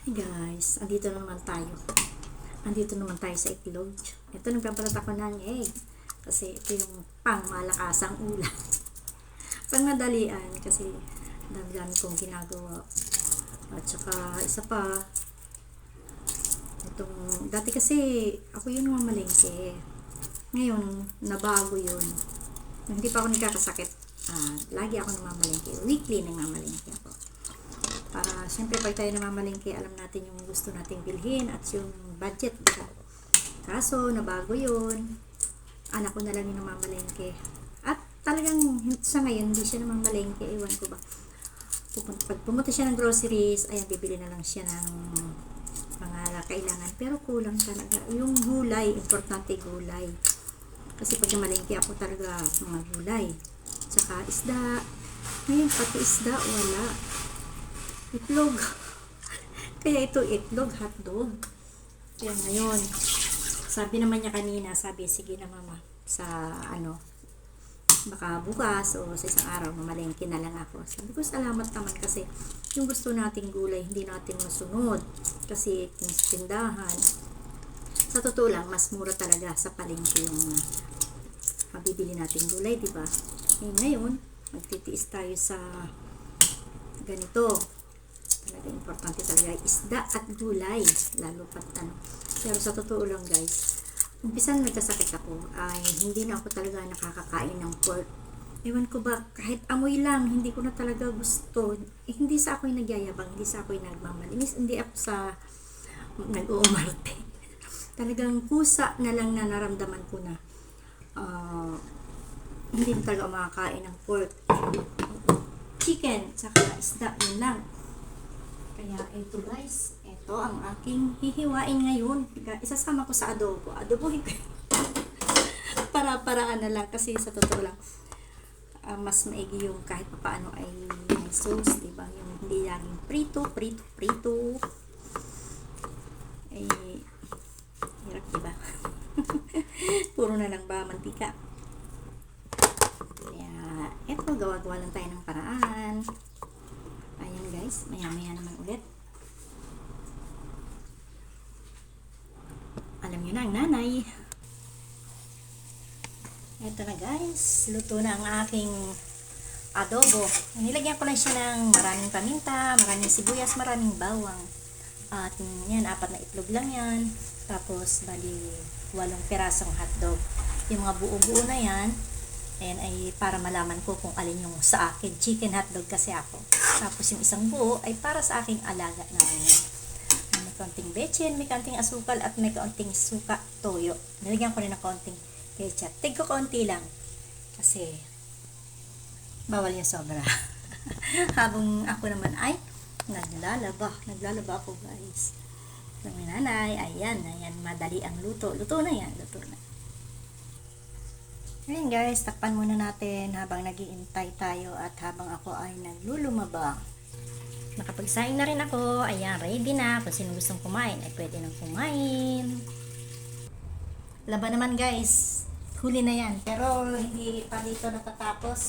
Hey guys, andito na naman tayo. Andito naman tayo sa itlog. Ito, nagpapalat ako ng egg. Kasi ito yung pangmalakasang ulam. Pangmadalian kasi dami kong ginagawa. At saka isa pa, itong, dati kasi ako yung mamalengke. Ngayon, nabago yun. Hindi pa ako nagkakasakit. Lagi ako namamalengke. Weekly namamalengke ako. Para siyempre pag tayo namamalengke, alam natin yung gusto nating bilhin at yung budget, diba? Kaso nabago yun, anak ko na lang yung namamalengke at talagang sa ngayon hindi siya namamalengke, ewan ko ba, pag pumunta siya ng groceries, ayan, bibili na lang siya ng mga kailangan, pero kulang talaga yung gulay. Importante gulay kasi pag namalengke ako talaga mga gulay tsaka isda. Ngayon pati isda wala, itlog. Kaya ito itlog, hotdog. Kaya ngayon, sabi naman niya kanina, sabi, sige na mama, sa baka bukas o sa isang araw, mamalengke na lang ako. Sabi ko, salamat naman kasi yung gusto nating gulay, hindi natin masunod. Kasi yung tindahan, sa totoo lang, mas mura talaga sa palengke yung mabibili nating gulay, diba? Ngayon, magtitiis tayo sa ganito. Talaga importante talaga isda at gulay, lalo pat pero sa totoo lang guys, umpisan nagkasakit ako, ay hindi na ako talaga nakakakain ng pork. Ewan ko ba, kahit amoy lang hindi ko na talaga gusto. Hindi sa ako'y nagyayabang, hindi sa ako'y nagmamalinis, hindi ako sa nag-uumarte. Talagang kusa na lang na naramdaman ko na hindi na talaga makakain ng pork, chicken, saka isda, yun lang. Kaya ito guys, ito ang aking hihiwain ngayon. Isasama ko sa adobo. Adobohin ko para-paraan na lang kasi sa totoo lang mas maigi yung kahit paano ay may sauce, diba? Yung hindi laging prito. Eh, hirap, diba? Puro na lang ba mantika. Kaya eto, gawa-gawa lang tayo ng paraan. Ayan guys, maya-maya naman ulit. Alam nyo na ang nanay. Ito na guys, luto na ang aking adobo. Nilagyan ko lang siya ng maraming paminta, maraming sibuyas, maraming bawang. At yan, 4 na itlog lang yan. Tapos, bali, 8 pirasong hotdog. Yung mga buo-buo na yan, ayan ay para malaman ko kung alin yung sa akin. Chicken hotdog kasi ako. Tapos yung isang buo ay para sa aking alaga naman yan. May kaunting bechin, may kaunting asukal at may kaunting suka, toyo. Nilagyan ko rin ng kaunting ketchup. Tig ko kaunti lang. Kasi bawal yung sobra. Habang ako naman ay naglalaba ako guys. Sa nanay, ayan, madali ang luto. Luto na yan. Ayan guys, takpan muna natin habang nag-iintay tayo at habang ako ay naglulumaba. Nakapagsaing na rin ako. Ayan, ready na. Kung sino gustong kumain ay pwede nang kumain. Laba naman guys. Huli na yan. Pero hindi pa dito natatapos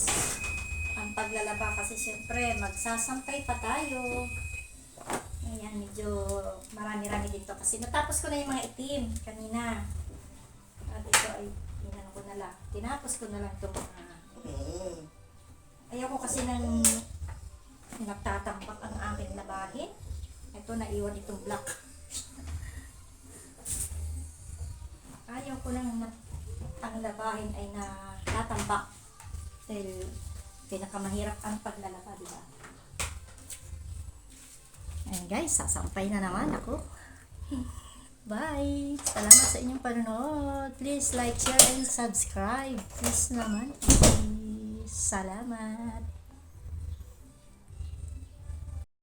ang paglalaba kasi syempre magsasampay pa tayo. Ayan, medyo marami-rami dito kasi natapos ko na yung mga itim kanina. At ito ay tinapos ko na lang itong ayaw ko kasi nang nagtatambak ang aking labahin. Ito, naiwan itong black. Ayaw ko nang ang labahin ay natambak dahil pinakamahirap ang paglalaba, diba? Ayan guys, sasampay na naman ako. Bye! Salamat sa inyong panonood. Please like, share, and subscribe. Please naman. Please. Salamat.